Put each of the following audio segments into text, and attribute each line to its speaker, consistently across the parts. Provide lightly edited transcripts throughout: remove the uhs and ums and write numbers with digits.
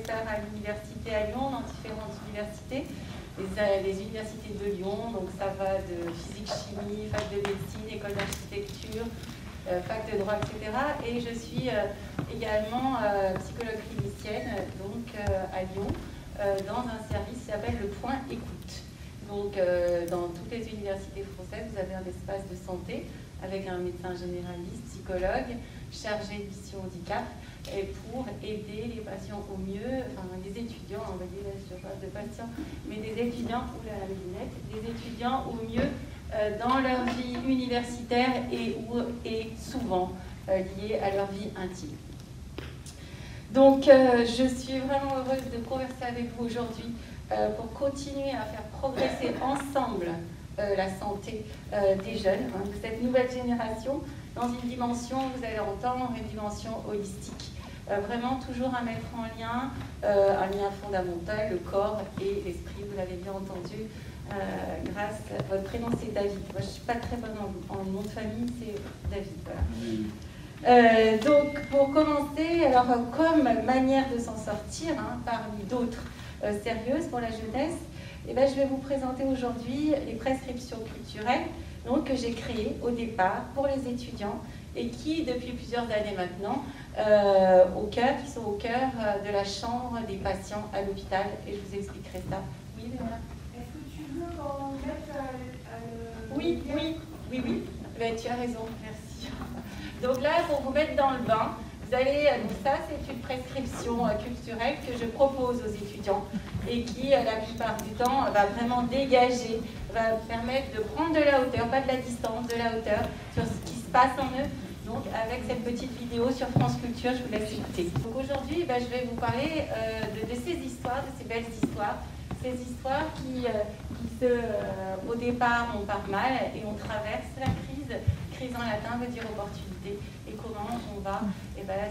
Speaker 1: faire à l'université à Lyon, dans différentes universités. Les universités de Lyon, donc ça va de physique-chimie, fac de médecine, école d'architecture, fac de droit, etc. Et je suis également psychologue clinicienne donc, à Lyon, dans un service qui s'appelle le Point Écoute. Donc dans toutes les universités françaises, vous avez un espace de santé avec un médecin généraliste, psychologue, chargé de mission handicap, et pour aider les patients au mieux, enfin les étudiants, on va dire, je parle de patients, mais des étudiants, oula la lunette, des étudiants au mieux dans leur vie universitaire et souvent liée à leur vie intime. Donc je suis vraiment heureuse de converser avec vous aujourd'hui pour continuer à faire progresser ensemble la santé des jeunes, hein, de cette nouvelle génération, dans une dimension, vous allez entendre, une dimension holistique. Vraiment toujours à mettre en lien, un lien fondamental, le corps et l'esprit, vous l'avez bien entendu, grâce à votre prénom c'est David. Moi je ne suis pas très bonne en nom de famille, c'est David. Voilà. Donc pour commencer, alors comme manière de s'en sortir, hein, parmi d'autres sérieuses pour la jeunesse, eh bien, je vais vous présenter aujourd'hui les prescriptions culturelles donc, que j'ai créées au départ pour les étudiants et qui, depuis plusieurs années maintenant, qui sont au cœur de la chambre des patients à l'hôpital. Et je vous expliquerai ça. Oui, voilà.
Speaker 2: Est-ce que tu veux qu'on mette
Speaker 1: Oui. Ben, tu as raison, merci. Donc là, pour vous mettre dans le bain, vous allez, donc ça c'est une prescription culturelle que je propose aux étudiants et qui, la plupart du temps, va vraiment dégager, va permettre de prendre de la hauteur, pas de la distance, de la hauteur sur ce qui se passe en eux. Donc avec cette petite vidéo sur France Culture, je vous laisse écouter. Donc aujourd'hui, je vais vous parler de ces histoires, de ces belles histoires, ces histoires qui au départ, on part mal et on traverse la crise. Crise en latin veut dire opportunité. Et comment on va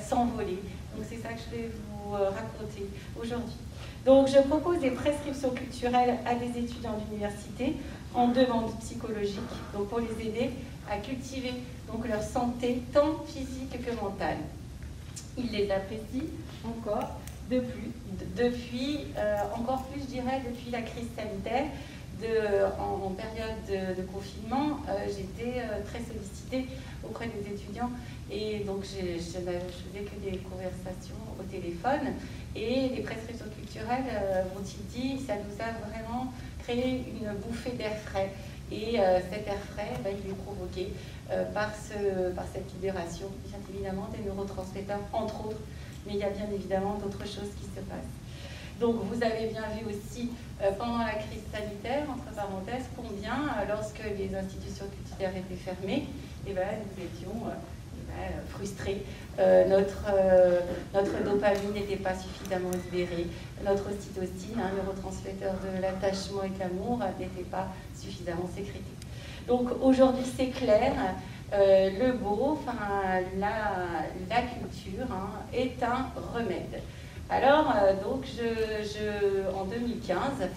Speaker 1: s'envoler. Donc c'est ça que je vais vous raconter aujourd'hui. Donc je propose des prescriptions culturelles à des étudiants d'université en demande psychologique, donc pour les aider à cultiver donc leur santé tant physique que mentale. Ils les apprécient encore depuis encore plus, je dirais, depuis la crise sanitaire. En période de confinement, j'étais très sollicitée auprès des étudiants et donc je faisais que des conversations au téléphone et les prescriptions culturelles, m'ont-ils dit, ça nous a vraiment créé une bouffée d'air frais et cet air frais, il est provoqué par cette libération, bien évidemment, des neurotransmetteurs, entre autres, mais il y a bien évidemment d'autres choses qui se passent. Donc vous avez bien vu aussi pendant la crise sanitaire, entre parenthèses, combien lorsque les institutions culturelles étaient fermées, nous étions frustrés. Notre dopamine n'était pas suffisamment libérée, notre ocytocine, un neurotransmetteur de l'attachement et de l'amour, n'était pas suffisamment sécrété. Donc aujourd'hui c'est clair, le beau, la culture est un remède. Alors, donc, en 2015,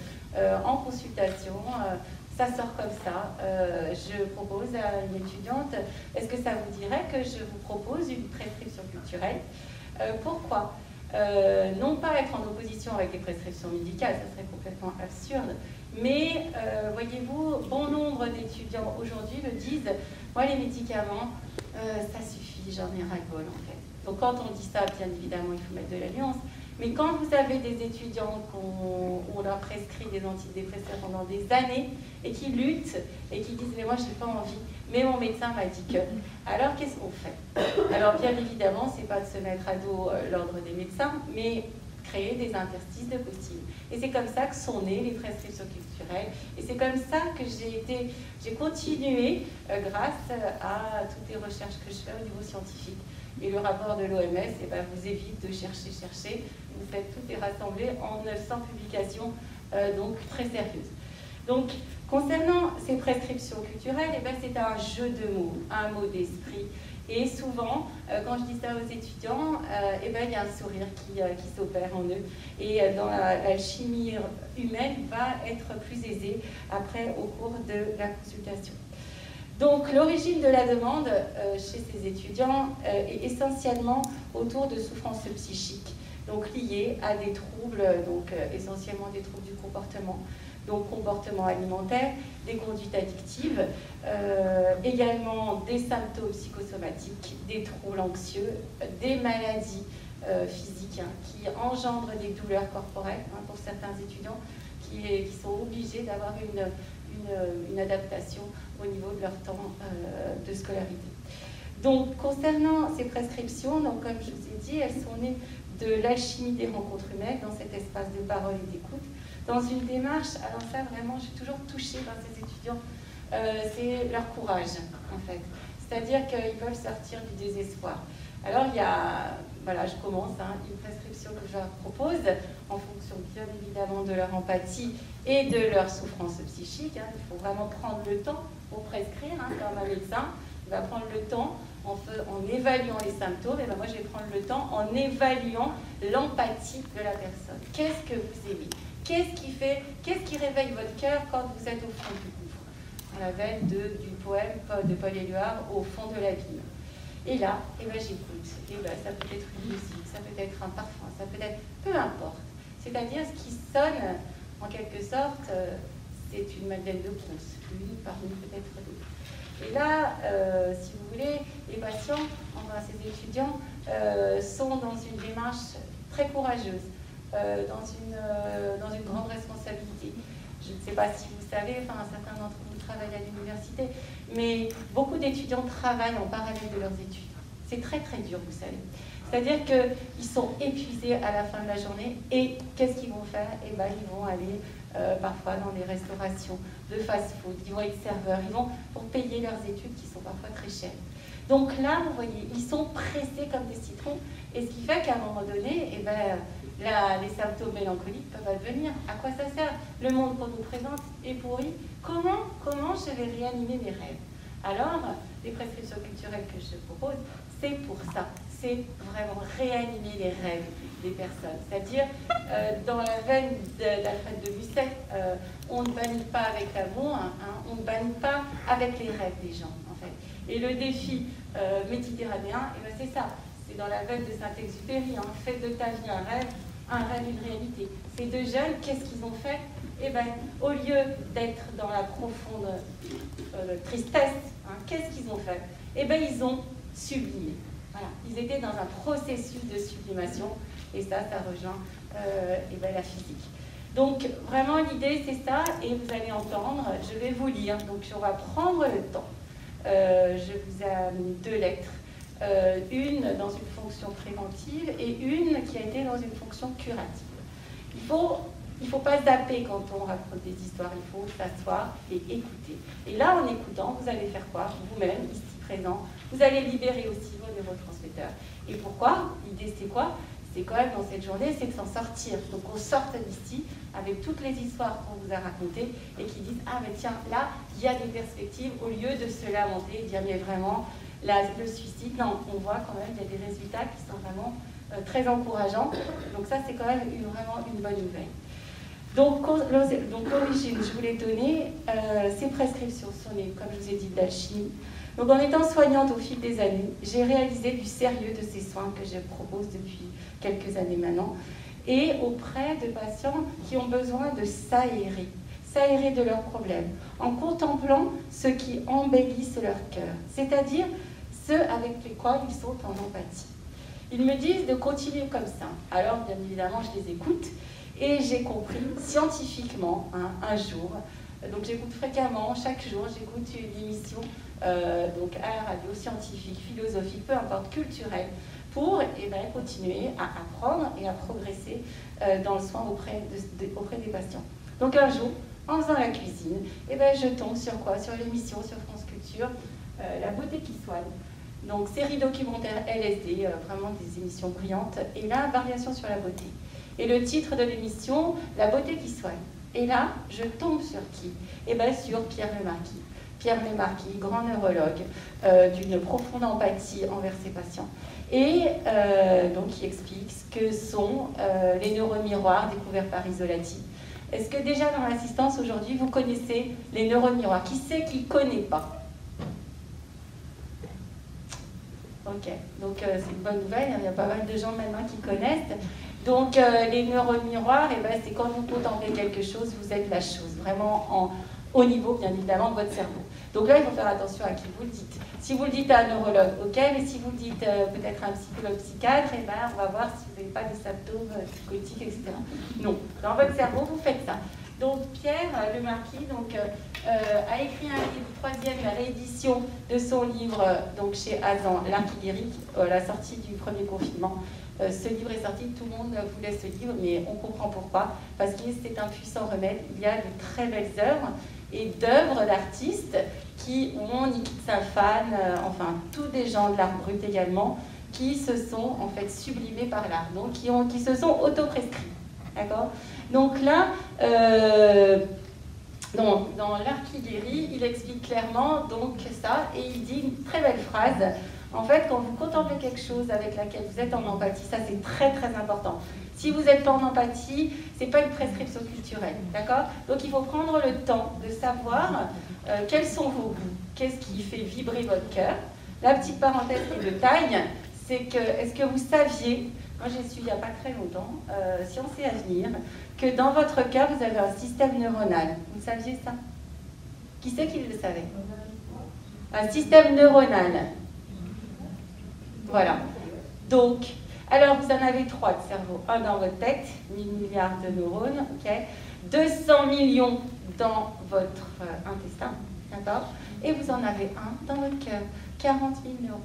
Speaker 1: en consultation, ça sort comme ça, je propose à une étudiante, est-ce que ça vous dirait que je vous propose une prescription culturelle? Pourquoi? Non pas être en opposition avec les prescriptions médicales, ça serait complètement absurde, mais voyez-vous, bon nombre d'étudiants aujourd'hui me disent, moi les médicaments, ça suffit, j'en ai ras-le-bol en fait. Donc quand on dit ça, bien évidemment, il faut mettre de la nuance. Mais quand vous avez des étudiants qu'on leur prescrit des antidépresseurs pendant des années et qui luttent et qui disent « mais moi je n'ai pas envie, mais mon médecin m'a dit que », alors qu'est-ce qu'on fait? Alors bien évidemment, ce n'est pas de se mettre à dos l'ordre des médecins, mais créer des interstices de possibles. Et c'est comme ça que sont nées les prescriptions culturelles. Et c'est comme ça que j'ai continué grâce à toutes les recherches que je fais au niveau scientifique. Et le rapport de l'OMS vous évite de chercher. Vous faites tout est rassemblé en 900 publications donc très sérieuses. Donc, concernant ces prescriptions culturelles, c'est un jeu de mots, un mot d'esprit. Et souvent, quand je dis ça aux étudiants, il y a un sourire qui s'opère en eux. Et dans l'alchimie humaine va être plus aisée après au cours de la consultation. Donc l'origine de la demande chez ces étudiants est essentiellement autour de souffrances psychiques. donc liés à des troubles, donc essentiellement des troubles du comportement, donc comportement alimentaire, des conduites addictives, également des symptômes psychosomatiques, des troubles anxieux, des maladies physiques qui engendrent des douleurs corporelles pour certains étudiants qui sont obligés d'avoir une adaptation au niveau de leur temps de scolarité. Donc, concernant ces prescriptions, donc, comme je vous ai dit, elles sont nées de l'alchimie des rencontres humaines dans cet espace de parole et d'écoute, dans une démarche, alors ça vraiment, je suis toujours touchée par ces étudiants, c'est leur courage, en fait. C'est-à-dire qu'ils peuvent sortir du désespoir. Alors, il y a, voilà, je commence, une prescription que je leur propose, en fonction bien évidemment de leur empathie et de leur souffrance psychique. Il faut vraiment prendre le temps pour prescrire, comme un médecin. Il va prendre le temps en évaluant les symptômes, et ben moi je vais prendre le temps en évaluant l'empathie de la personne. Qu'est-ce que vous aimez? Qu'est-ce qui réveille votre cœur quand vous êtes au fond du gouffre? Dans la veine du poème de Paul Éluard, Au fond de l'abîme. Et là, j'écoute. Et ça peut être une musique, ça peut être un parfum, ça peut être peu importe. C'est-à-dire ce qui sonne, en quelque sorte, c'est une Madeleine de Proust, une parmi peut-être d'autres. Et là, si vous voulez, les patients, enfin ces étudiants, sont dans une démarche très courageuse, dans une grande responsabilité. Je ne sais pas si vous savez, certains d'entre vous travaillent à l'université, mais beaucoup d'étudiants travaillent en parallèle de leurs études. C'est très très dur, vous savez. C'est-à-dire qu'ils sont épuisés à la fin de la journée et qu'est-ce qu'ils vont faire? Ils vont aller parfois dans les restaurations de fast-food, ils vont être serveurs, ils vont pour payer leurs études qui sont parfois très chères. Donc là, vous voyez, ils sont pressés comme des citrons et ce qui fait qu'à un moment donné, les symptômes mélancoliques peuvent advenir. À quoi ça sert? Le monde qu'on nous présente est pourri. Comment je vais réanimer mes rêves? Alors, les prescriptions culturelles que je propose, c'est pour ça. C'est vraiment réanimer les rêves des personnes. C'est-à-dire, dans la veine d'Alfred de Musset, on ne bannit pas avec l'amour, on ne bannit pas avec les rêves des gens, en fait. Et le défi méditerranéen, c'est ça. C'est dans la veine de Saint-Exupéry, fais de ta vie un rêve, une réalité. Ces deux jeunes, qu'est-ce qu'ils ont fait? Au lieu d'être dans la profonde tristesse, qu'est-ce qu'ils ont fait? Ils ont sublimé. Voilà. Ils étaient dans un processus de sublimation, et ça rejoint la physique. Donc, vraiment, l'idée, c'est ça, et vous allez entendre, je vais vous lire, donc on va prendre le temps. Je vous ai mis 2 lettres, une dans une fonction préventive et une qui a été dans une fonction curative. Il faut pas zapper quand on raconte des histoires, il faut s'asseoir et écouter. Et là, en écoutant, vous allez faire quoi? Vous-même, ici présent, vous allez libérer aussi vos neurotransmetteurs. Et pourquoi? L'idée, c'est quoi? C'est quand même dans cette journée, c'est de s'en sortir. Donc on sorte d'ici avec toutes les histoires qu'on vous a racontées et qui disent, tiens, là, il y a des perspectives, au lieu de se lamenter et dire, mais vraiment, là, le suicide, non, on voit quand même, il y a des résultats qui sont vraiment très encourageants. Donc ça, c'est quand même vraiment une bonne nouvelle. Donc l'origine, je vous l'ai donnée, ces prescriptions sont nées, comme je vous ai dit, de l'alchimie. Donc en étant soignante au fil des années, j'ai réalisé du sérieux de ces soins que je propose depuis quelques années maintenant, et auprès de patients qui ont besoin de s'aérer de leurs problèmes, en contemplant ce qui embellissent leur cœur, c'est-à-dire ceux avec lesquels ils sont en empathie. Ils me disent de continuer comme ça. Alors, bien évidemment, je les écoute, et j'ai compris scientifiquement, un jour, donc j'écoute fréquemment, chaque jour, j'écoute une émission donc à la radio, scientifique, philosophique, peu importe, culturelle, pour continuer à apprendre et à progresser dans le soin auprès des patients. Donc un jour, en faisant la cuisine, je tombe sur quoi? Sur l'émission sur France Culture, La beauté qui soigne. Donc série documentaire LSD, vraiment des émissions brillantes, et là, variation sur la beauté. Et le titre de l'émission, La beauté qui soigne. Et là, je tombe sur qui? Sur Pierre Lemarquis. Pierre Lemarquis, grand neurologue, d'une profonde empathie envers ses patients. Et donc, il explique ce que sont les neuromiroirs découverts par Isolati. Est-ce que déjà dans l'assistance aujourd'hui, vous connaissez les neuromiroirs? Qui c'est qui ne connaît pas? Ok, donc c'est une bonne nouvelle, il y a pas mal de gens maintenant qui connaissent. Donc les neurones miroirs, eh ben, c'est quand vous contemplez quelque chose, vous êtes la chose, vraiment au niveau, bien évidemment, de votre cerveau. Donc là, il faut faire attention à qui vous le dites. Si vous le dites à un neurologue, ok, mais si vous le dites peut-être à un psychologue psychiatre, eh ben, on va voir si vous n'avez pas des symptômes psychotiques, etc. Non, dans votre cerveau, vous faites ça. Donc Pierre Lemarquis a écrit un livre, troisième réédition de son livre donc chez Azan, L'art qui guérit, la sortie du premier confinement. Ce livre est sorti, tout le monde voulait ce livre, mais on comprend pourquoi, parce que c'est un puissant remède. Il y a de très belles œuvres et d'œuvres d'artistes qui ont Nikita Safan, enfin tous des gens de l'art brut également, qui se sont en fait sublimés par l'art, donc qui se sont auto-prescrits. D'accord ? Donc là, dans L'art qui guérit, il explique clairement donc ça, et il dit une très belle phrase. En fait, quand vous contemplez quelque chose avec laquelle vous êtes en empathie, ça c'est très très important. Si vous n'êtes pas en empathie, ce n'est pas une prescription culturelle, d'accord ? Donc il faut prendre le temps de savoir quels sont vos goûts, qu'est-ce qui fait vibrer votre cœur. La petite parenthèse qui est de taille, c'est que, est-ce que vous saviez, moi j'ai su il n'y a pas très longtemps, Science et Avenir, que dans votre cœur vous avez un système neuronal. Vous saviez ça ? Qui c'est qui le savait ? Un système neuronal. Voilà. Donc, alors vous en avez 3 de cerveau. Un dans votre tête, 1000 milliards de neurones, ok. 200 millions dans votre intestin, d'accord. Et vous en avez un dans votre cœur, 40 000 neurones.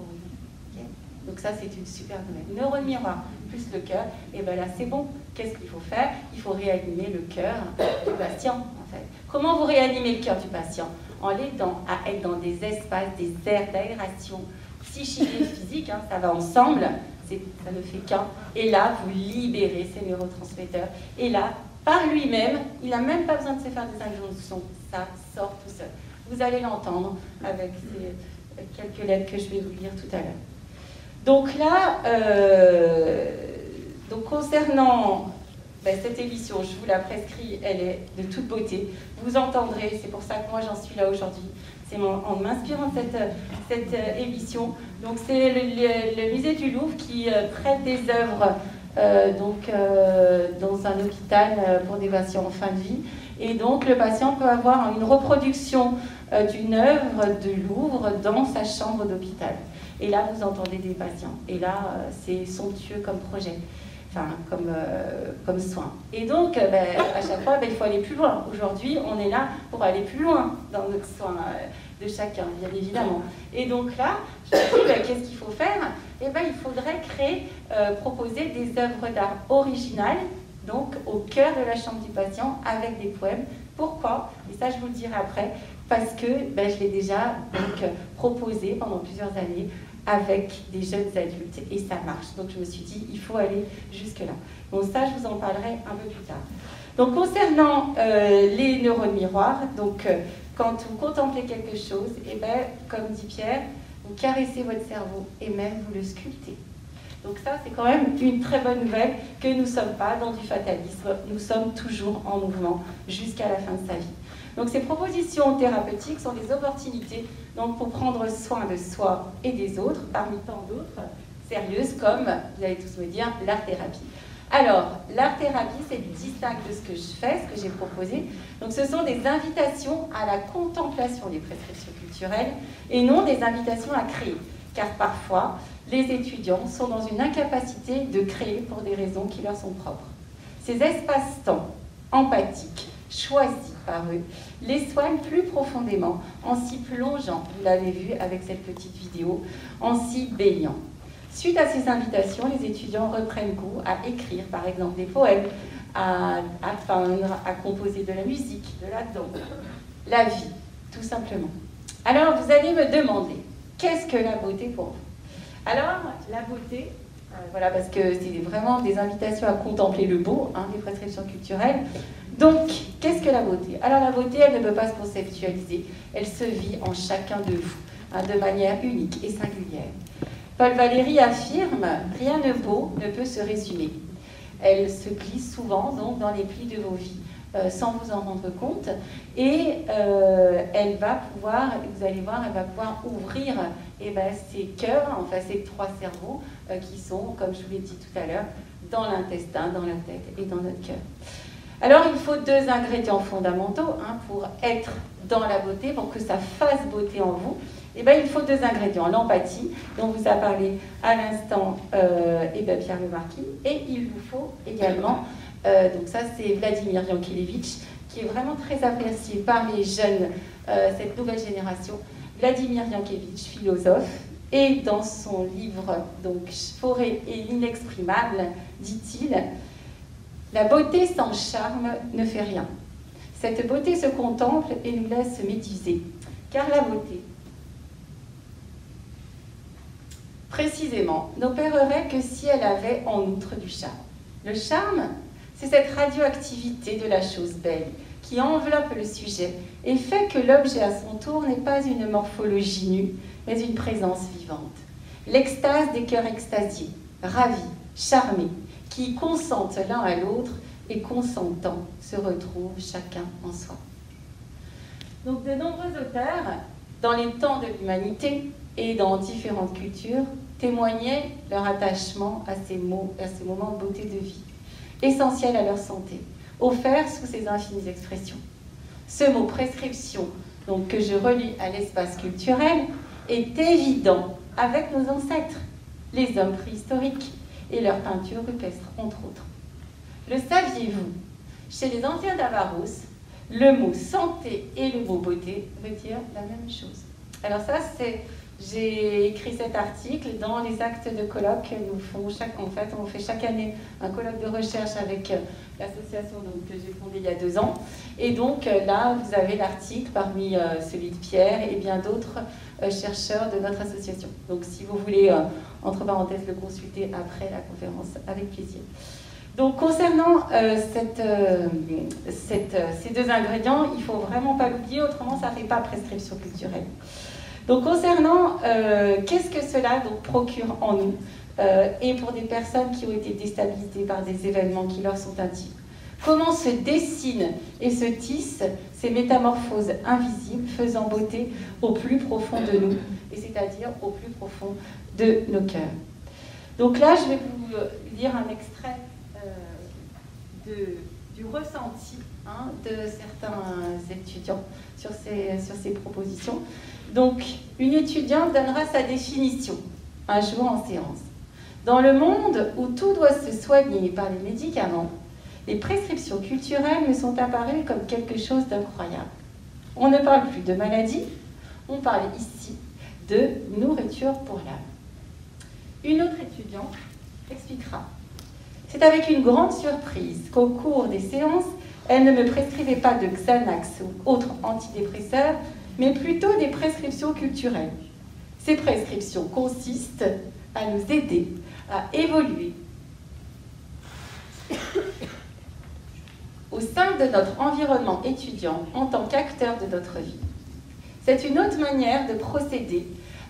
Speaker 1: Okay. Donc ça, c'est une super nouvelle. Neurone miroir plus le cœur, et bien là, c'est bon. Qu'est-ce qu'il faut faire ? Il faut réanimer le cœur du patient, en fait. Comment vous réanimez le cœur du patient ? En l'aidant à être dans des espaces, des aires d'aération psychique et physique, hein, ça va ensemble, ça ne fait qu'un. Et là, vous libérez ces neurotransmetteurs. Et là, par lui-même, il n'a même pas besoin de se faire des injonctions. Ça sort tout seul. Vous allez l'entendre avec ces quelques lettres que je vais vous lire tout à l'heure. Donc là, concernant cette émission, je vous la prescris, elle est de toute beauté. Vous entendrez, c'est pour ça que moi j'en suis là aujourd'hui. C'est en m'inspirant de cette émission. Donc c'est le musée du Louvre qui prête des œuvres dans un hôpital pour des patients en fin de vie. Et donc le patient peut avoir une reproduction d'une œuvre de Louvre dans sa chambre d'hôpital. Et là vous entendez des patients. Et là c'est somptueux comme projet. Enfin, comme soin. Et donc, à chaque fois, il faut aller plus loin. Aujourd'hui, on est là pour aller plus loin dans notre soin de chacun, bien évidemment. Et donc là, je me dis, qu'est-ce qu'il faut faire ? Eh bien, il faudrait proposer des œuvres d'art originales, donc au cœur de la chambre du patient, avec des poèmes. Pourquoi ? Et ça, je vous le dirai après, parce que je l'ai déjà proposé pendant plusieurs années avec des jeunes adultes, et ça marche. Donc je me suis dit, il faut aller jusque-là. Bon, ça, je vous en parlerai un peu plus tard. Donc concernant les neurones miroirs, quand vous contemplez quelque chose, et comme dit Pierre, vous caressez votre cerveau et même vous le sculptez. Donc ça, c'est quand même une très bonne nouvelle, que nous ne sommes pas dans du fatalisme, nous sommes toujours en mouvement jusqu'à la fin de sa vie. Donc ces propositions thérapeutiques sont des opportunités pour prendre soin de soi et des autres, parmi tant d'autres, sérieuses comme, vous allez tous me dire, l'art-thérapie. Alors, l'art-thérapie, c'est distinct de ce que je fais, ce que j'ai proposé. Donc ce sont des invitations à la contemplation des prescriptions culturelles et non des invitations à créer. Car parfois, les étudiants sont dans une incapacité de créer pour des raisons qui leur sont propres. Ces espaces-temps empathiques, choisis par eux, les soignent plus profondément en s'y plongeant, vous l'avez vu avec cette petite vidéo, en s'y baignant. Suite à ces invitations, les étudiants reprennent goût à écrire, par exemple, des poèmes, à peindre, à composer de la musique, de la danse, la vie, tout simplement. Alors, vous allez me demander, qu'est-ce que la beauté pour vous ? Alors, la beauté, voilà, parce que c'est vraiment des invitations à contempler le beau, des prescriptions culturelles. Donc, qu'est-ce que la beauté ? Alors, la beauté, elle ne peut pas se conceptualiser, elle se vit en chacun de vous, de manière unique et singulière. Paul Valéry affirme « Rien de beau ne peut se résumer ». Elle se glisse souvent donc, dans les plis de vos vies. sans vous en rendre compte. Et elle va pouvoir, vous allez voir, elle va pouvoir ouvrir ces cœurs, enfin ces 3 cerveaux qui sont, comme je vous l'ai dit tout à l'heure, dans l'intestin, dans la tête et dans notre cœur. Alors il faut 2 ingrédients fondamentaux pour être dans la beauté, pour que ça fasse beauté en vous. Il faut 2 ingrédients, l'empathie, dont vous a parlé à l'instant Pierre Lemarquis, et il vous faut également, donc ça c'est Vladimir Yankelevitch, qui est vraiment très apprécié par les jeunes, cette nouvelle génération. Vladimir Yankelevitch, philosophe, et dans son livre donc Forêt et l'inexprimable, dit-il, la beauté sans charme ne fait rien. Cette beauté se contemple et nous laisse méduser, car la beauté, précisément, n'opérerait que si elle avait en outre du charme. Le charme, c'est cette radioactivité de la chose belle qui enveloppe le sujet et fait que l'objet à son tour n'est pas une morphologie nue, mais une présence vivante. L'extase des cœurs extasiés, ravis, charmés, qui consentent l'un à l'autre et consentant se retrouvent chacun en soi. Donc de nombreux auteurs, dans les temps de l'humanité et dans différentes cultures, témoignaient leur attachement à ces moments de beauté de vie, essentiels à leur santé, offerts sous ces infinies expressions. Ce mot prescription, donc, que je relie à l'espace culturel, est évident avec nos ancêtres, les hommes préhistoriques et leurs peintures rupestres, entre autres. Le saviez-vous? Chez les anciens d'Avaros, le mot santé et le mot beauté veut dire la même chose. Alors ça, j'ai écrit cet article dans les actes de colloque. On fait chaque année un colloque de recherche avec l'association que j'ai fondée il y a 2 ans. Et donc là, vous avez l'article parmi celui de Pierre et bien d'autres chercheurs de notre association. Donc si vous voulez, entre parenthèses, le consulter après la conférence, avec plaisir. Donc concernant ces 2 ingrédients, il ne faut vraiment pas l'oublier, autrement ça ne fait pas prescription culturelle. Donc concernant qu'est-ce que cela procure en nous et pour des personnes qui ont été déstabilisées par des événements qui leur sont intimes. Comment se dessinent et se tissent ces métamorphoses invisibles faisant beauté au plus profond de nous, et c'est-à-dire au plus profond de nos cœurs. Donc là, je vais vous lire un extrait du ressenti de certains étudiants sur ces propositions. Donc, une étudiante donnera sa définition un jour en séance. Dans le monde où tout doit se soigner par les médicaments, les prescriptions culturelles me sont apparues comme quelque chose d'incroyable. On ne parle plus de maladie, on parle ici de nourriture pour l'âme. Une autre étudiante expliquera. C'est avec une grande surprise qu'au cours des séances, elle ne me prescrivait pas de Xanax ou autres antidépresseurs, mais plutôt des prescriptions culturelles. Ces prescriptions consistent à nous aider à évoluer au sein de notre environnement étudiant en tant qu'acteur de notre vie. C'est une autre manière de procéder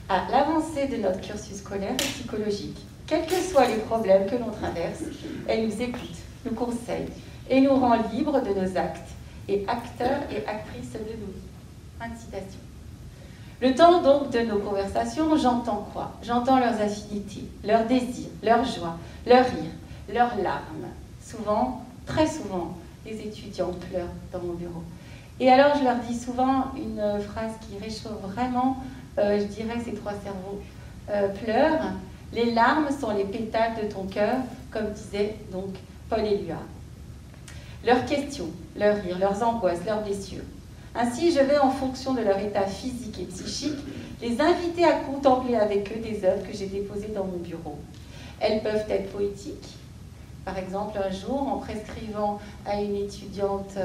Speaker 1: à l'avancée de notre cursus scolaire et psychologique. Quels que soient les problèmes que l'on traverse, elle nous écoute, nous conseille et nous rend libres de nos actes et acteurs et actrices de nos vies. Fin de citation. Le temps donc de nos conversations, j'entends quoi? J'entends leurs affinités, leurs désirs, leurs joies, leurs rires, leurs larmes. Souvent, très souvent, les étudiants pleurent dans mon bureau. Et alors je leur dis souvent une phrase qui réchauffe vraiment, je dirais, ces 3 cerveaux. Pleure, les larmes sont les pétales de ton cœur, comme disait donc Paul Éluard. Leurs questions, leurs rires, leurs angoisses, leurs blessures. Ainsi, je vais, en fonction de leur état physique et psychique, les inviter à contempler avec eux des œuvres que j'ai déposées dans mon bureau. Elles peuvent être poétiques. Par exemple, un jour, en prescrivant à une étudiante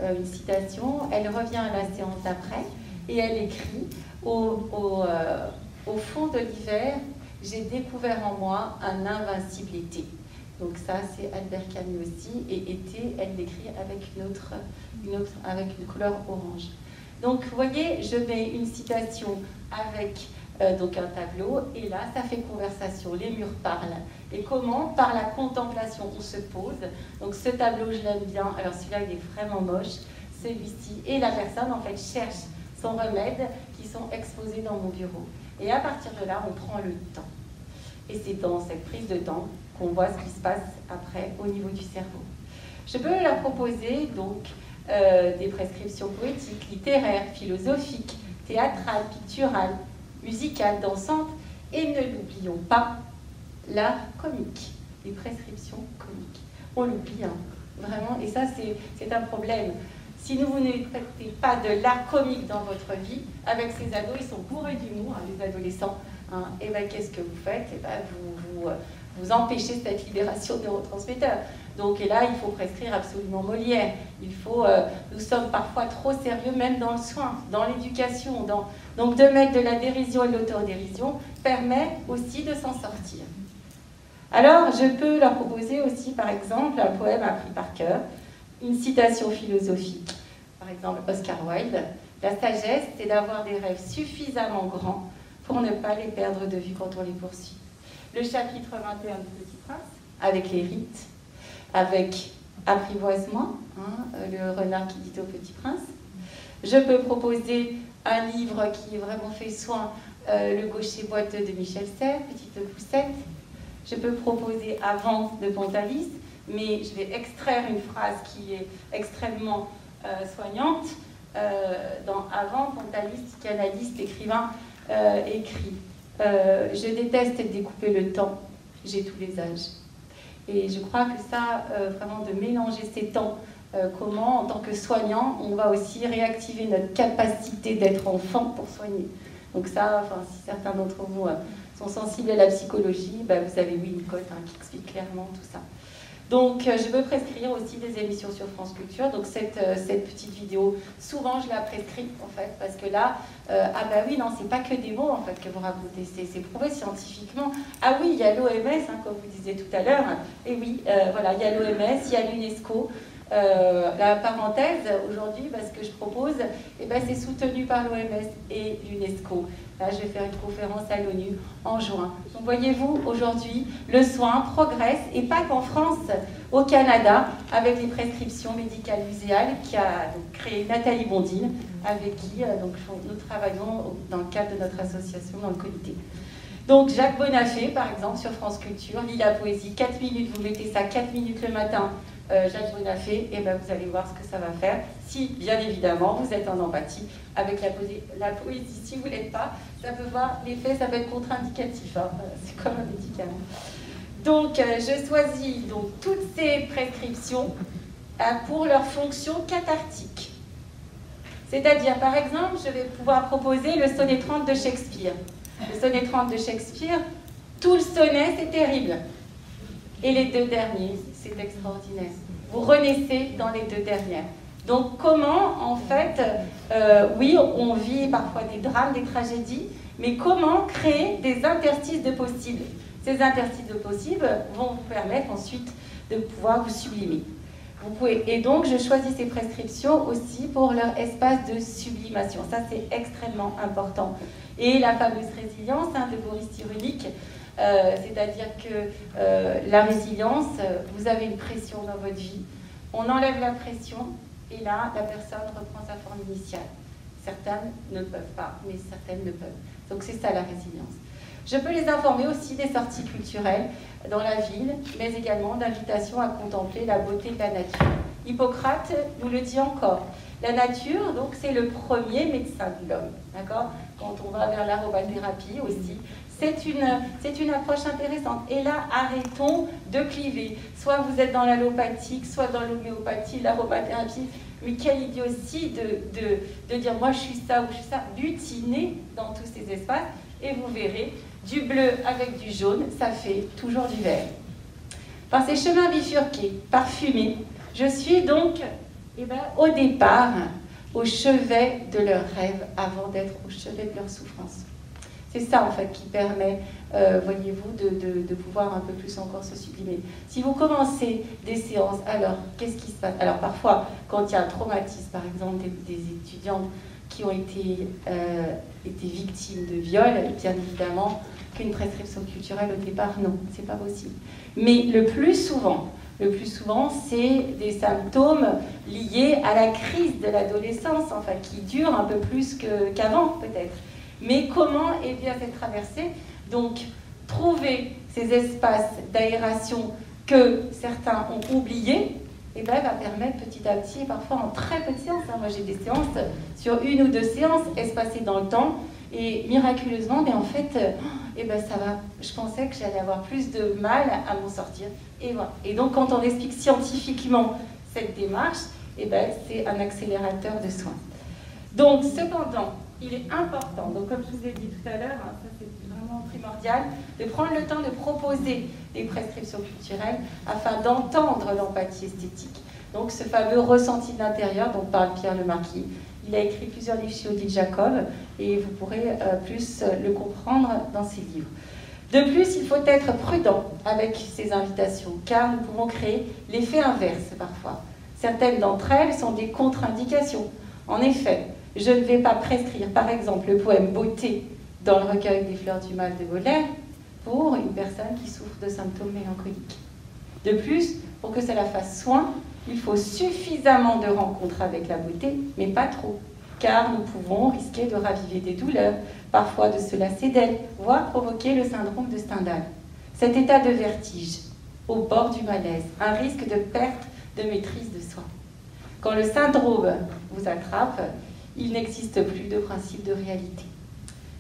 Speaker 1: une citation, elle revient à la séance d'après et elle écrit au fond de l'hiver, j'ai découvert en moi un invincible été. Donc ça, c'est Albert Camus aussi, et été, elle l'écrit avec avec une couleur orange. Donc, vous voyez, je mets une citation avec donc un tableau, et là, ça fait conversation, les murs parlent. Et comment? Par la contemplation, on se pose. Donc ce tableau, je l'aime bien. Alors celui-là, il est vraiment moche, celui-ci. Et la personne, en fait, cherche son remède qui sont exposés dans mon bureau. Et à partir de là, on prend le temps. Et c'est dans cette prise de temps qu'on voit ce qui se passe après au niveau du cerveau. Je peux leur proposer donc des prescriptions poétiques, littéraires, philosophiques, théâtrales, picturales, musicales, dansantes, et ne l'oublions pas, l'art comique, les prescriptions comiques. On l'oublie, hein, vraiment, et ça c'est un problème. Si vous ne traitez pas de l'art comique dans votre vie, avec ces ados, ils sont bourrés d'humour, hein, les adolescents, hein, et bien qu'est-ce que vous faites? Et ben, vous empêchez cette libération de neurotransmetteurs. Donc, et là, il faut prescrire absolument Molière. Nous sommes parfois trop sérieux, même dans le soin, dans l'éducation. Donc, de mettre de la dérision et de l'autodérision permet aussi de s'en sortir. Alors, je peux leur proposer aussi, par exemple, un poème appris par cœur, une citation philosophique. Par exemple, Oscar Wilde. La sagesse, c'est d'avoir des rêves suffisamment grands pour ne pas les perdre de vue quand on les poursuit. Le chapitre 21 du Petit Prince, avec les rites, avec apprivoisement, hein, le renard qui dit au Petit Prince. Je peux proposer un livre qui vraiment fait soin, Le gaucher boiteux de Michel Serres, Petite poussette. Je peux proposer Avant de Pontalis, mais je vais extraire une phrase qui est extrêmement soignante. Dans Avant, Pontalis, psychanalyste, écrivain, écrit « Je déteste découper le temps, j'ai tous les âges ». Et je crois que ça, vraiment de mélanger ces temps, comment, en tant que soignant, on va aussi réactiver notre capacité d'être enfant pour soigner. Donc ça, enfin, si certains d'entre vous sont sensibles à la psychologie, ben vous avez Winnicott qui explique clairement tout ça. Donc, je veux prescrire aussi des émissions sur France Culture. Donc, cette petite vidéo, souvent, je la prescris, en fait, parce que là, ah bah oui, non, c'est pas que des mots, en fait, que vous racontez, c'est prouvé scientifiquement. Ah oui, il y a l'OMS, comme vous disiez tout à l'heure, et oui, voilà, il y a l'OMS, il y a l'UNESCO. La parenthèse, aujourd'hui, ce que je propose, c'est soutenu par l'OMS et l'UNESCO. Là, je vais faire une conférence à l'ONU en juin. Donc, voyez-vous, aujourd'hui, le soin progresse, et pas qu'en France, au Canada, avec les prescriptions médicales muséales qu'a créé Nathalie Bondine, avec qui nous travaillons dans le cadre de notre association, dans le comité. Donc, Jacques Bonafé, par exemple, sur France Culture, lit la poésie, 4 minutes, vous mettez ça 4 minutes le matin, Jacques Bonafé, et vous allez voir ce que ça va faire. Si, bien évidemment, vous êtes en empathie avec la poésie. Si vous ne l'êtes pas, ça peut voir l'effet, ça peut être contre-indicatif. Hein. C'est comme un médicament. Donc, je choisis donc, toutes ces prescriptions pour leur fonction cathartique. C'est-à-dire, par exemple, je vais pouvoir proposer le sonnet 30 de Shakespeare. Le sonnet 30 de Shakespeare, tout le sonnet, c'est terrible. Et les 2 derniers, c'est extraordinaire. Vous renaissez dans les 2 dernières. Donc comment, en fait, oui, on vit parfois des drames, des tragédies, mais comment créer des interstices de possibles? Ces interstices de possibles vont vous permettre ensuite de pouvoir vous sublimer. Vous pouvez, et donc, je choisis ces prescriptions aussi pour leur espace de sublimation. Ça, c'est extrêmement important. Et la fameuse résilience de Boris Cyrulnik, c'est-à-dire que la résilience, vous avez une pression dans votre vie, on enlève la pression et là, la personne reprend sa forme initiale. Certaines ne peuvent pas, mais certaines le peuvent. Donc c'est ça la résilience. Je peux les informer aussi des sorties culturelles dans la ville, mais également d'invitations à contempler la beauté de la nature. Hippocrate nous le dit encore. La nature, donc, c'est le premier médecin de l'homme. D'accord ? Quand on va vers l'aromathérapie aussi, c'est une approche intéressante. Et là, arrêtons de cliver. Soit vous êtes dans l'allopathique, soit dans l'homéopathie, l'aromathérapie. Mais quelle idiotie de dire moi je suis ça ou je suis ça. Butinez dans tous ces espaces et vous verrez, du bleu avec du jaune, ça fait toujours du vert. Par ces chemins bifurqués, parfumés, je suis donc au départ au chevet de leurs rêves avant d'être au chevet de leurs souffrances. C'est ça en fait qui permet, voyez-vous, de pouvoir un peu plus encore se sublimer. Si vous commencez des séances, alors qu'est-ce qui se passe? Alors parfois, quand il y a un traumatisme, par exemple des étudiantes qui ont été victimes de viol, bien évidemment, qu'une prescription culturelle au départ, non, c'est pas possible. Mais le plus souvent, c'est des symptômes liés à la crise de l'adolescence, enfin, qui dure un peu plus qu'avant, peut-être. Mais comment c'est traversé? Donc, trouver ces espaces d'aération que certains ont oubliés, va permettre petit à petit, parfois en très peu de séances, moi j'ai des séances sur 1 ou 2 séances espacées dans le temps, et miraculeusement, mais en fait, ça va. Je pensais que j'allais avoir plus de mal à m'en sortir. Et voilà. Et donc, quand on explique scientifiquement cette démarche, c'est un accélérateur de soins. Donc, cependant, il est important, donc comme je vous ai dit tout à l'heure, ça c'est vraiment primordial, de prendre le temps de proposer des prescriptions culturelles afin d'entendre l'empathie esthétique. Donc, ce fameux ressenti de l'intérieur dont parle Pierre Lemarquis. Il a écrit plusieurs livres chez Odile Jacob et vous pourrez plus le comprendre dans ses livres. De plus, il faut être prudent avec ces invitations car nous pouvons créer l'effet inverse parfois. Certaines d'entre elles sont des contre-indications. En effet, je ne vais pas prescrire par exemple le poème Beauté dans le recueil des Fleurs du Mal de Baudelaire pour une personne qui souffre de symptômes mélancoliques. De plus, pour que cela fasse soin, il faut suffisamment de rencontres avec la beauté, mais pas trop, car nous pouvons risquer de raviver des douleurs, parfois de se lasser d'elle, voire provoquer le syndrome de Stendhal. Cet état de vertige, au bord du malaise, un risque de perte de maîtrise de soi. Quand le syndrome vous attrape, il n'existe plus de principe de réalité.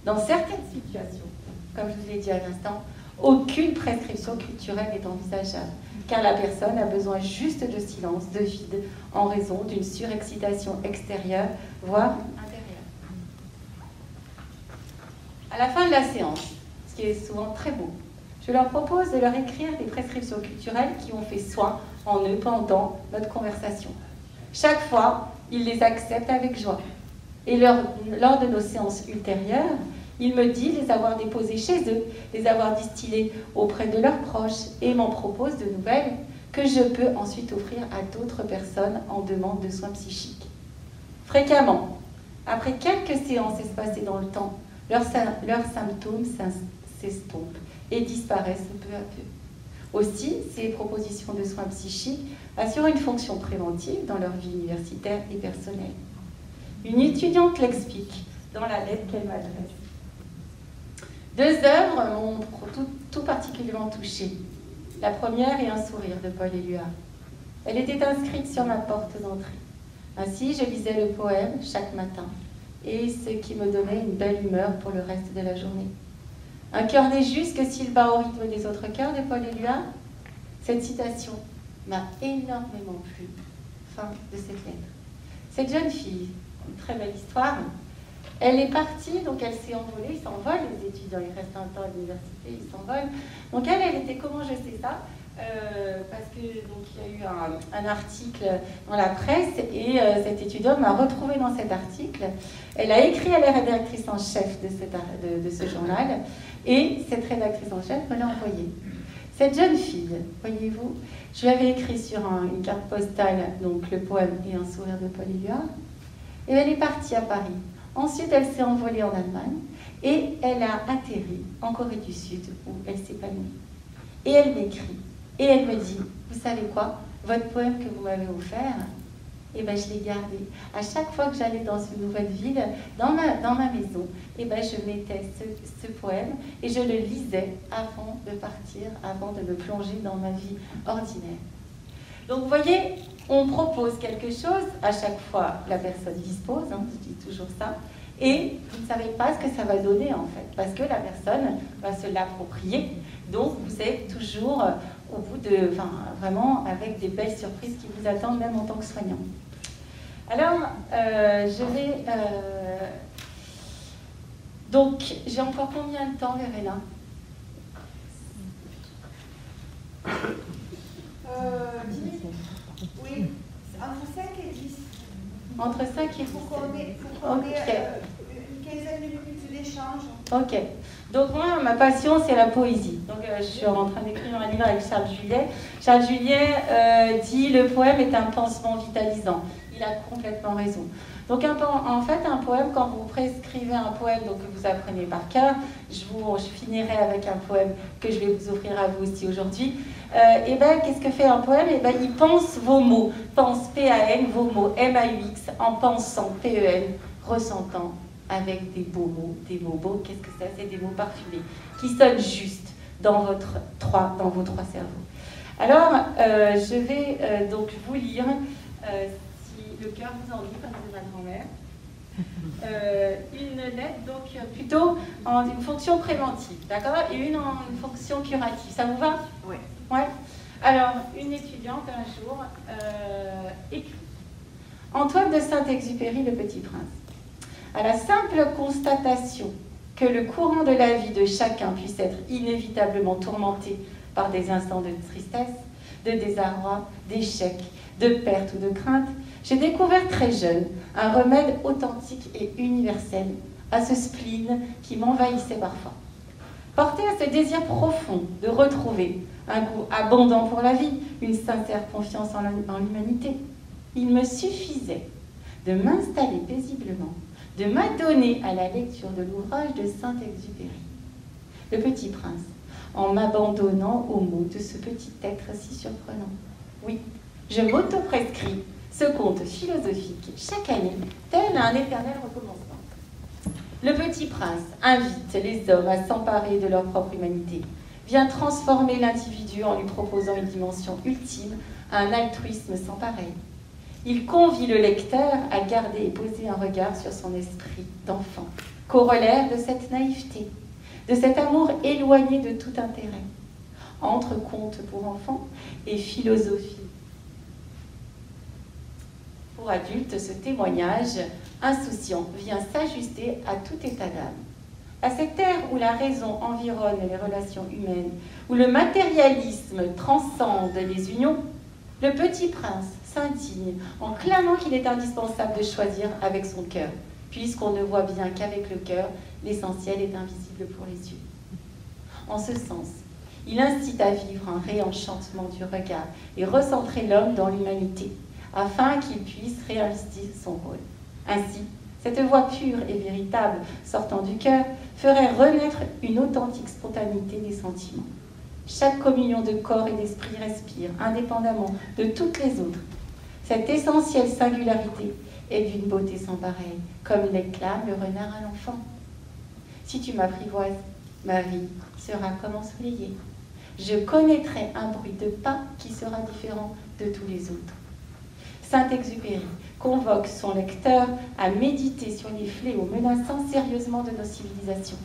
Speaker 1: Dans certaines situations, comme je vous l'ai dit à l'instant, aucune prescription culturelle n'est envisageable, car la personne a besoin juste de silence, de vide, en raison d'une surexcitation extérieure, voire intérieure. À la fin de la séance, ce qui est souvent très beau, je leur propose de leur écrire des prescriptions culturelles qui ont fait soin en eux pendant notre conversation. Chaque fois, ils les acceptent avec joie. Et lors de nos séances ultérieures, ils me disent les avoir déposées chez eux, les avoir distillées auprès de leurs proches et m'en proposent de nouvelles que je peux ensuite offrir à d'autres personnes en demande de soins psychiques. Fréquemment, après quelques séances espacées dans le temps, leurs symptômes s'estompent et disparaissent peu à peu. Aussi, ces propositions de soins psychiques assurent une fonction préventive dans leur vie universitaire et personnelle. Une étudiante l'explique dans la lettre qu'elle m'adresse. 2 œuvres m'ont tout particulièrement touchée. La première est Un sourire de Paul Éluard. Elle était inscrite sur ma porte d'entrée. Ainsi, je lisais le poème chaque matin, et ce qui me donnait une belle humeur pour le reste de la journée. Un cœur n'est juste que s'il bat au rythme des autres cœurs de Paul Éluard. Cette citation m'a énormément plu. Fin de cette lettre. Cette jeune fille, une très belle histoire, elle est partie, donc elle s'est envolée, ils s'envolent, les étudiants, ils restent un temps à l'université, ils s'envolent. Donc elle était, comment je sais ça parce que donc il y a eu un article dans la presse et cette étudiante m'a retrouvée dans cet article. Elle a écrit à la rédactrice en chef de ce journal et cette rédactrice en chef me l'a envoyé. Cette jeune fille, voyez-vous, je lui avais écrit sur une carte postale donc le poème et Un sourire de Paul Éluard et elle est partie à Paris. Ensuite, elle s'est envolée en Allemagne et elle a atterri en Corée du Sud où elle s'épanouit. Et elle m'écrit et elle me dit, vous savez quoi, votre poème que vous m'avez offert, je l'ai gardé. À chaque fois que j'allais dans une nouvelle ville, dans ma maison, je mettais ce poème et je le lisais avant de partir, avant de me plonger dans ma vie ordinaire. Donc vous voyez, on propose quelque chose, à chaque fois la personne dispose, je dis toujours ça, et vous ne savez pas ce que ça va donner en fait, parce que la personne va se l'approprier, donc vous êtes toujours au bout de, vraiment avec des belles surprises qui vous attendent même en tant que soignant. Alors, je vais... donc, j'ai encore combien de temps, Verena ?
Speaker 2: 10 minutes. Oui, entre 5 et 10.
Speaker 1: Entre 5 et 10.
Speaker 2: Il faut qu'on ait une quinzaine de minutes d'échange.
Speaker 1: Ok. Donc moi, ma passion, c'est la poésie. Donc je suis en train d'écrire un livre avec Charles Juillet. Charles Juillet dit « Le poème est un pansement vitalisant ». Il a complètement raison. Donc en fait, un poème, quand vous prescrivez un poème donc, que vous apprenez par cœur, je finirai avec un poème que je vais vous offrir à vous aussi aujourd'hui. Et ben, qu'est-ce que fait un poème? Et ben, il pense vos mots, pense P-A-N, vos mots, M-A-U-X, en pensant, P-E-N, ressentant, avec des beaux mots, des mots beaux. Qu'est-ce que c'est? C'est des mots parfumés, qui sonnent juste dans vos trois cerveaux. Alors, je vais donc vous lire, si le cœur vous en dit, comme c'est ma grand-mère, une lettre, donc plutôt en une fonction préventive, d'accord? Et une en une fonction curative. Ça vous va?
Speaker 2: Oui.
Speaker 1: Ouais. Alors, une étudiante un jour écrit. Antoine de Saint-Exupéry, Le Petit Prince. À la simple constatation que le courant de la vie de chacun puisse être inévitablement tourmenté par des instants de tristesse, de désarroi, d'échec, de perte ou de crainte, j'ai découvert très jeune un remède authentique et universel à ce spleen qui m'envahissait parfois. Porté à ce désir profond de retrouver un goût abondant pour la vie, une sincère confiance en l'humanité, il me suffisait de m'installer paisiblement, de m'adonner à la lecture de l'ouvrage de Saint-Exupéry, Le Petit Prince, en m'abandonnant aux mots de ce petit être si surprenant. Oui, je m'auto-prescris ce conte philosophique chaque année, tel un éternel recommencement. Le Petit Prince invite les hommes à s'emparer de leur propre humanité, vient transformer l'individu en lui proposant une dimension ultime, un altruisme sans pareil. Il convie le lecteur à garder et poser un regard sur son esprit d'enfant, corollaire de cette naïveté, de cet amour éloigné de tout intérêt, entre contes pour enfants et philosophie. Pour adultes, ce témoignage insouciant vient s'ajuster à tout état d'âme. À cette ère où la raison environne les relations humaines, où le matérialisme transcende les unions, le Petit Prince s'indigne en clamant qu'il est indispensable de choisir avec son cœur, puisqu'on ne voit bien qu'avec le cœur, l'essentiel est invisible pour les yeux. En ce sens, il incite à vivre un réenchantement du regard et recentrer l'homme dans l'humanité, afin qu'il puisse réinvestir son rôle. Ainsi, cette voix pure et véritable sortant du cœur ferait renaître une authentique spontanéité des sentiments. Chaque communion de corps et d'esprit respire, indépendamment de toutes les autres. Cette essentielle singularité est d'une beauté sans pareille, comme l'exclame le renard à l'enfant. Si tu m'apprivoises, ma vie sera comme ensoleillée. Je connaîtrai un bruit de pas qui sera différent de tous les autres. Saint-Exupéry convoque son lecteur à méditer sur les fléaux menaçant sérieusement de nos civilisations.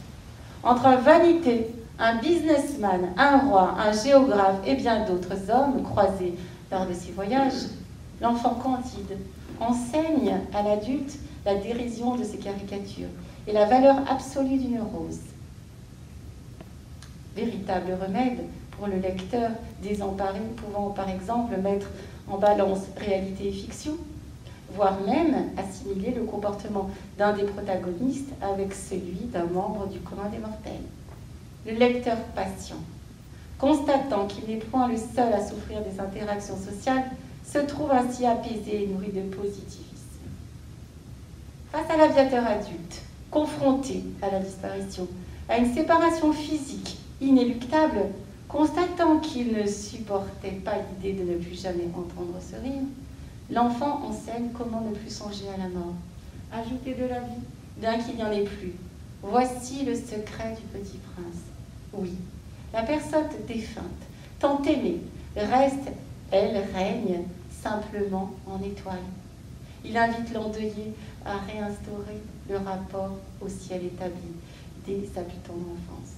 Speaker 1: Entre un vanité, un businessman, un roi, un géographe et bien d'autres hommes croisés lors de ses voyages, l'enfant candide enseigne à l'adulte la dérision de ses caricatures et la valeur absolue d'une rose. Véritable remède pour le lecteur désemparé pouvant par exemple mettre en balance réalité et fiction, voire même assimiler le comportement d'un des protagonistes avec celui d'un membre du commun des mortels. Le lecteur patient, constatant qu'il n'est point le seul à souffrir des interactions sociales, se trouve ainsi apaisé et nourri de positivisme. Face à l'aviateur adulte, confronté à la disparition, à une séparation physique inéluctable, constatant qu'il ne supportait pas l'idée de ne plus jamais entendre ce rire, l'enfant enseigne comment ne plus songer à la mort, ajouter de la vie, bien qu'il n'y en ait plus. Voici le secret du Petit Prince. Oui, la personne défunte, tant aimée, reste, elle règne simplement en étoile. Il invite l'endeuillé à réinstaurer le rapport au ciel établi des habitants d'enfance.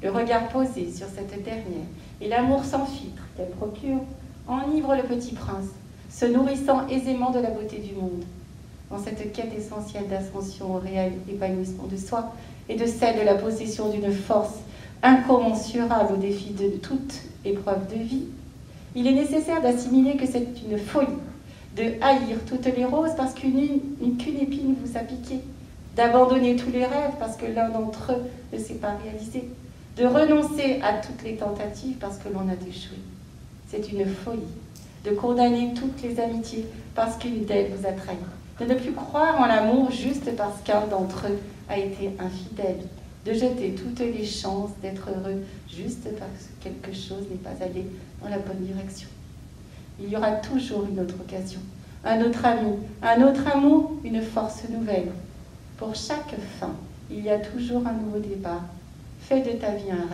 Speaker 1: Le regard posé sur cette dernière et l'amour sans filtre qu'elle procure enivrent le Petit Prince, se nourrissant aisément de la beauté du monde. Dans cette quête essentielle d'ascension au réel épanouissement de soi et de celle de la possession d'une force incommensurable au défi de toute épreuve de vie, il est nécessaire d'assimiler que c'est une folie, de haïr toutes les roses parce qu'une épine vous a piqué, d'abandonner tous les rêves parce que l'un d'entre eux ne s'est pas réalisé, de renoncer à toutes les tentatives parce que l'on a échoué. C'est une folie de condamner toutes les amitiés parce qu'une d'elles vous a trahi, de ne plus croire en l'amour juste parce qu'un d'entre eux a été infidèle, de jeter toutes les chances d'être heureux juste parce que quelque chose n'est pas allé dans la bonne direction. Il y aura toujours une autre occasion, un autre ami, un autre amour, une force nouvelle. Pour chaque fin, il y a toujours un nouveau départ. Fais de ta vie un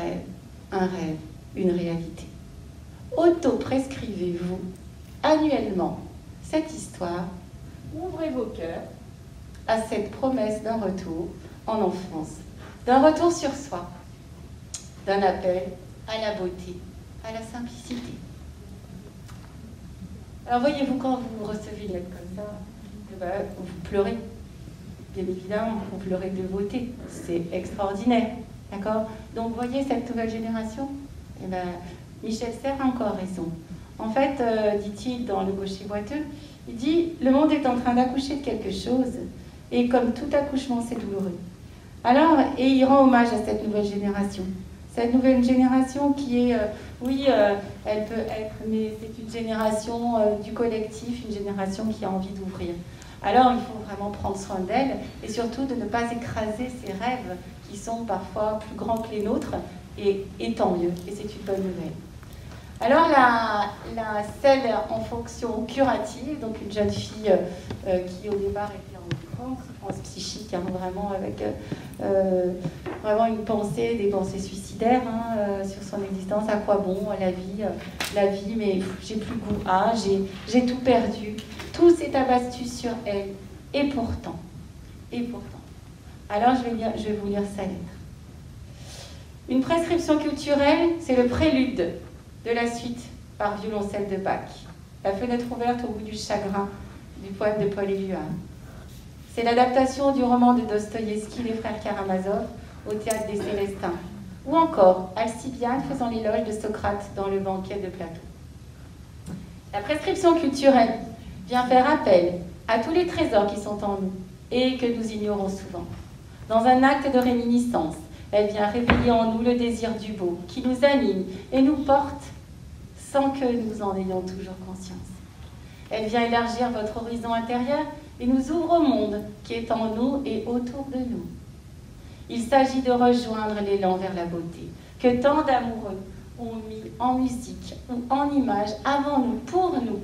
Speaker 1: rêve, une réalité. Auto-prescrivez-vous annuellement cette histoire, ouvrez vos cœurs à cette promesse d'un retour en enfance, d'un retour sur soi, d'un appel à la beauté, à la simplicité. Alors voyez-vous, quand vous recevez une lettre comme ça, vous pleurez. Bien évidemment, vous pleurez de beauté. C'est extraordinaire. D'accord? Donc voyez cette nouvelle génération, eh ben, Michel Serres a encore raison. En fait, dit-il dans Le Gaucher boiteux, il dit « Le monde est en train d'accoucher de quelque chose, et comme tout accouchement, c'est douloureux. » Alors, et il rend hommage à cette nouvelle génération. Cette nouvelle génération qui est, elle peut être, mais c'est une génération du collectif, une génération qui a envie d'ouvrir. Alors, il faut vraiment prendre soin d'elle, et surtout de ne pas écraser ses rêves, qui sont parfois plus grands que les nôtres, et tant mieux, et c'est une bonne nouvelle. Alors, celle en fonction curative, donc une jeune fille qui au départ était en France psychique, hein, vraiment avec vraiment une pensée, des pensées suicidaires sur son existence, à quoi bon la vie, mais j'ai plus goût à, j'ai tout perdu, tout s'est abattu sur elle, et pourtant. Alors je vais vous lire sa lettre. Une prescription culturelle, c'est le prélude de la suite par violoncelle de Bach. La fenêtre ouverte au bout du chagrin du poème de Paul Éluard. C'est l'adaptation du roman de Dostoïevski, Les Frères Karamazov, au théâtre des Célestins. Ou encore Alcibiade faisant l'éloge de Socrate dans le banquet de Platon. La prescription culturelle vient faire appel à tous les trésors qui sont en nous et que nous ignorons souvent. Dans un acte de réminiscence, elle vient réveiller en nous le désir du beau qui nous anime et nous porte sans que nous en ayons toujours conscience. Elle vient élargir votre horizon intérieur et nous ouvre au monde qui est en nous et autour de nous. Il s'agit de rejoindre l'élan vers la beauté que tant d'amoureux ont mis en musique ou en image avant nous, pour nous.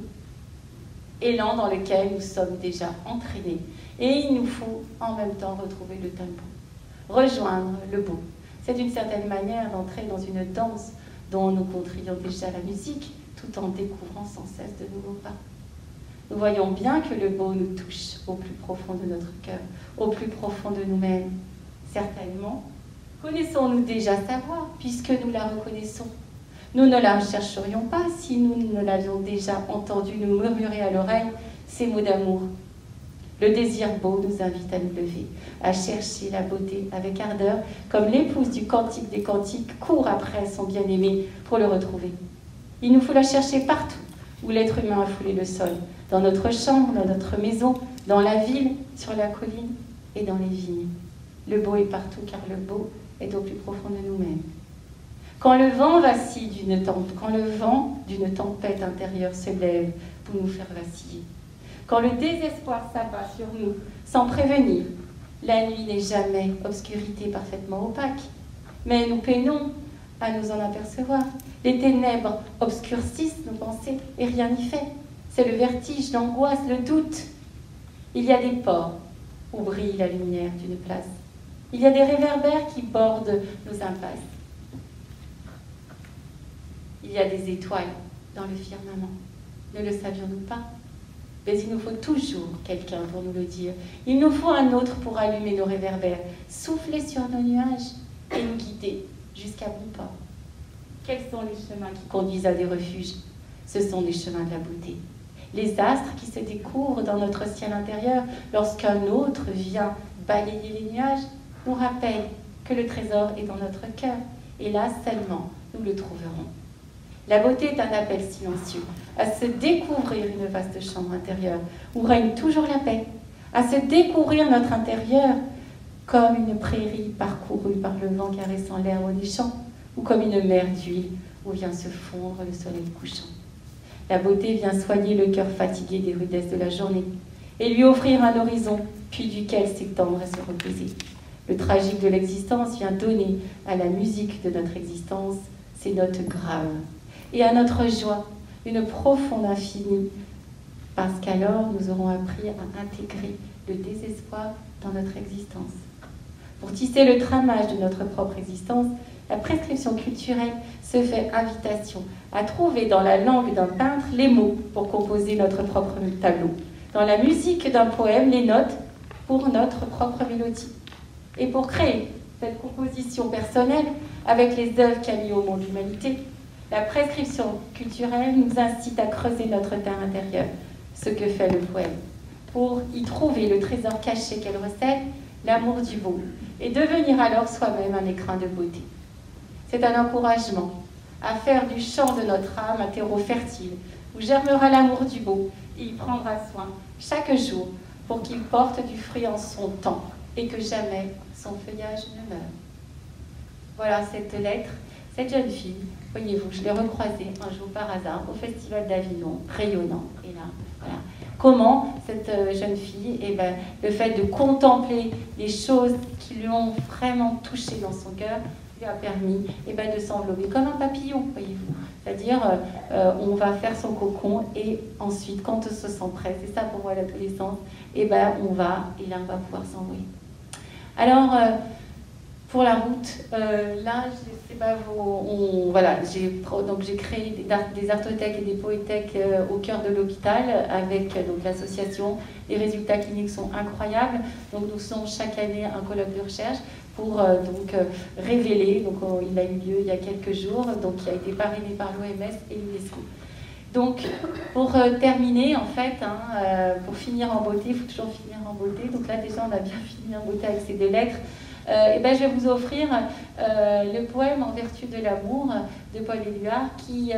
Speaker 1: Élan dans lequel nous sommes déjà entraînés et il nous faut en même temps retrouver le tempo. Rejoindre le beau. C'est d'une certaine manière d'entrer dans une danse dont nous contrions déjà la musique, tout en découvrant sans cesse de nouveaux pas. Nous voyons bien que le beau nous touche au plus profond de notre cœur, au plus profond de nous-mêmes. Certainement, connaissons-nous déjà sa voix, puisque nous la reconnaissons. Nous ne la chercherions pas si nous ne l'avions déjà entendue nous murmurer à l'oreille ces mots d'amour. Le désir beau nous invite à nous lever, à chercher la beauté avec ardeur, comme l'épouse du Cantique des Cantiques court après son bien-aimé pour le retrouver. Il nous faut la chercher partout où l'être humain a foulé le sol, dans notre chambre, dans notre maison, dans la ville, sur la colline et dans les vignes. Le beau est partout car le beau est au plus profond de nous-mêmes. Quand le vent vacille quand le vent d'une tempête intérieure se lève pour nous faire vaciller, quand le désespoir s'abat sur nous sans prévenir, la nuit n'est jamais obscurité parfaitement opaque, mais nous peinons à nous en apercevoir. Les ténèbres obscurcissent nos pensées et rien n'y fait. C'est le vertige, l'angoisse, le doute. Il y a des pores où brille la lumière d'une place. Il y a des réverbères qui bordent nos impasses. Il y a des étoiles dans le firmament. Ne le savions-nous pas? Mais il nous faut toujours quelqu'un pour nous le dire. Il nous faut un autre pour allumer nos réverbères, souffler sur nos nuages et nous guider jusqu'à bon port. Quels sont les chemins qui conduisent à des refuges? Ce sont les chemins de la beauté. Les astres qui se découvrent dans notre ciel intérieur lorsqu'un autre vient balayer les nuages nous rappellent que le trésor est dans notre cœur. Et là seulement, nous le trouverons. La beauté est un appel silencieux à se découvrir une vaste chambre intérieure où règne toujours la paix, à se découvrir notre intérieur comme une prairie parcourue par le vent caressant l'herbe des champs ou comme une mer d'huile où vient se fondre le soleil couchant. La beauté vient soigner le cœur fatigué des rudesses de la journée et lui offrir un horizon, puis duquel s'étendre et se reposer. Le tragique de l'existence vient donner à la musique de notre existence ses notes graves, et à notre joie une profonde infinie, parce qu'alors nous aurons appris à intégrer le désespoir dans notre existence. Pour tisser le tramage de notre propre existence, la prescription culturelle se fait invitation à trouver dans la langue d'un peintre les mots pour composer notre propre tableau, dans la musique d'un poème les notes pour notre propre mélodie. Et pour créer cette composition personnelle avec les œuvres qu'a mis au monde l'humanité, la prescription culturelle nous incite à creuser notre terre intérieure, ce que fait le poème, pour y trouver le trésor caché qu'elle recèle, l'amour du beau, et devenir alors soi-même un écrin de beauté. C'est un encouragement à faire du champ de notre âme un terreau fertile, où germera l'amour du beau, et y prendra soin chaque jour pour qu'il porte du fruit en son temps, et que jamais son feuillage ne meure. Voilà cette lettre, cette jeune fille, voyez-vous, je l'ai recroisée un jour par hasard au Festival d'Avignon, rayonnant, et là, voilà. Comment cette jeune fille, le fait de contempler les choses qui lui ont vraiment touché dans son cœur, lui a permis de s'envelopper comme un papillon, voyez-vous. C'est-à-dire, on va faire son cocon et ensuite, quand on se sent prêt, c'est ça pour moi l'adolescence, on va pouvoir s'envoler. Alors, pour la route, là, j'ai créé des artothèques et des poéthèques au cœur de l'hôpital avec l'association. Les résultats cliniques sont incroyables. Donc, nous faisons chaque année un colloque de recherche pour révéler. Donc, il a eu lieu il y a quelques jours, donc qui a été parrainé par l'OMS et l'UNESCO. Donc, pour terminer, en fait, pour finir en beauté, il faut toujours finir en beauté. Donc là, déjà, on a bien fini en beauté avec ces deux lettres. Je vais vous offrir le poème En vertu de l'amour de Paul Éluard qui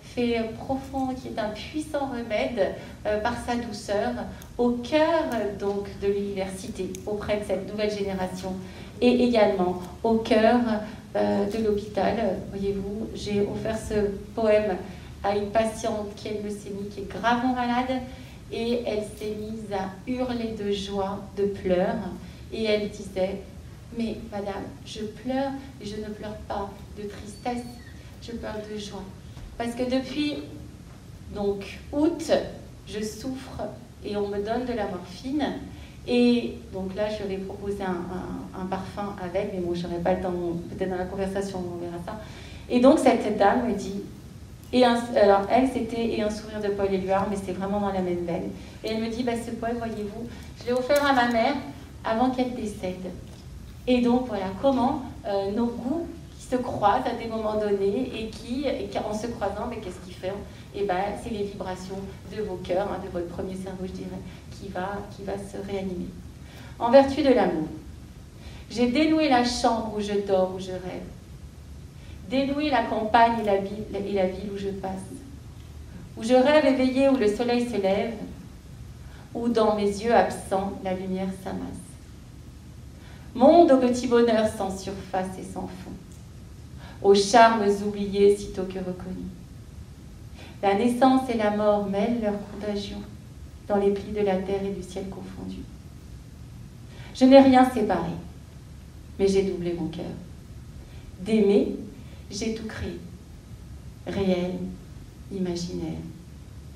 Speaker 1: fait profond, qui est un puissant remède par sa douceur au cœur donc de l'université auprès de cette nouvelle génération et également au cœur de l'hôpital. Voyez-vous, j'ai offert ce poème à une patiente qui a une leucémie, qui est gravement malade, et elle s'est mise à hurler de joie, de pleurs, et elle disait: mais madame, je pleure, et je ne pleure pas de tristesse, je pleure de joie. Parce que depuis août, je souffre et on me donne de la morphine. Et donc là, je vais proposer un parfum avec, mais bon, je n'aurai pas le temps, peut-être dans la conversation, on verra ça. Et donc cette dame me dit, alors elle, c'était Et un sourire de Paul Éluard, mais c'est vraiment dans la même veine. Et elle me dit, ce poème, voyez-vous, je l'ai offert à ma mère avant qu'elle décède. Et donc voilà comment nos goûts qui se croisent à des moments donnés et qui en se croisant, qu'est-ce qu'ils font ? C'est les vibrations de vos cœurs, de votre premier cerveau, je dirais, qui va se réanimer. En vertu de l'amour, j'ai dénoué la chambre où je dors, où je rêve, dénoué la campagne et la ville où je passe, où je rêve éveillé, où le soleil se lève, où dans mes yeux absents la lumière s'amasse. Monde au petit bonheur sans surface et sans fond, aux charmes oubliés sitôt que reconnus. La naissance et la mort mêlent leur contagion dans les plis de la terre et du ciel confondus. Je n'ai rien séparé, mais j'ai doublé mon cœur. D'aimer, j'ai tout créé, réel, imaginaire.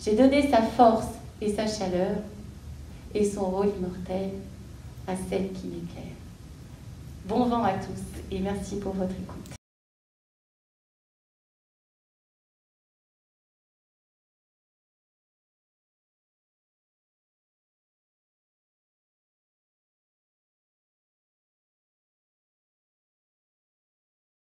Speaker 1: J'ai donné sa force et sa chaleur et son rôle immortel à celle qui m'éclaire. Bon vent à tous et merci pour votre écoute.